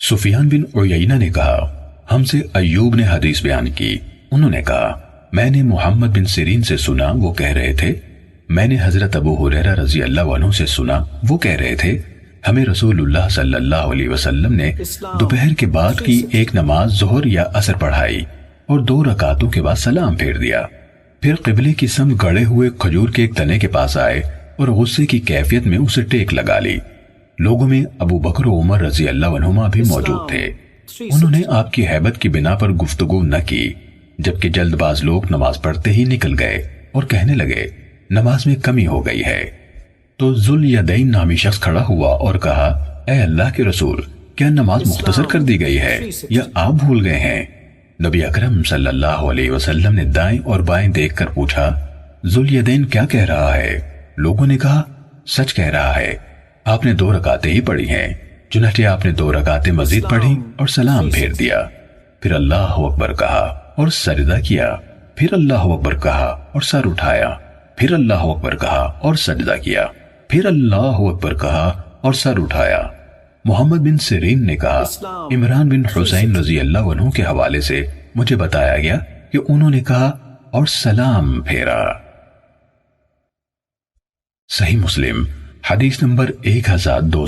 سفیان بن عیینہ نے کہا ہم سے ایوب نے حدیث بیان کی، انہوں نے کہا میں نے محمد بن سیرین سے سنا وہ کہہ رہے تھے، میں نے حضرت ابو ہریرہ رضی اللہ عنہ سے سنا وہ کہہ رہے تھے ہمیں رسول اللہ صلی اللہ علیہ وسلم نے دوپہر کے بعد کی ایک نماز ظہر یا عصر پڑھائی اور 2 رکعتوں کے بعد سلام پھیر دیا، پھر قبلے کی سمت گڑے ہوئے کھجور کے ایک تنے کے پاس آئے اور غصے کی کیفیت میں اسے ٹیک لگا لی۔ لوگوں میں ابو بکر و عمر رضی اللہ عنہما بھی موجود تھے۔ انہوں نے آپ کی ہیبت کی بنا پر گفتگو نہ کی، جبکہ جلد باز لوگ نماز پڑھتے ہی نکل گئے اور کہنے لگے نماز میں کمی ہو گئی ہے۔ تو ذوالیدین نامی شخص کھڑا ہوا اور کہا اے اللہ کے رسول، کیا نماز مختصر کر دی گئی ہے یا آپ بھول گئے ہیں؟ نبی اکرم صلی اللہ علیہ وسلم نے دائیں اور بائیں دیکھ کر پوچھا ذوالیدین کیا کہہ رہا ہے؟ لوگوں نے کہا سچ کہہ رہا ہے، آپ نے 2 رکعتیں ہی پڑھی ہیں۔ چنانچہ آپ نے 2 رکعتیں مزید پڑھی اور سلام پھیر دیا، پھر اللہ اکبر کہا اور سجدہ کیا، پھر اللہ اکبر کہا اور سر اٹھایا، پھر اللہ اکبر کہا اور سجدہ کیا، پھر اللہ اکبر کہا اور سر اٹھایا۔ محمد بن سیرین نے کہا عمران بن حسین رضی اللہ عنہ کے حوالے سے مجھے بتایا گیا کہ انہوں نے کہا اور سلام پھیرا۔ صحیح مسلم حدیث نمبر 1200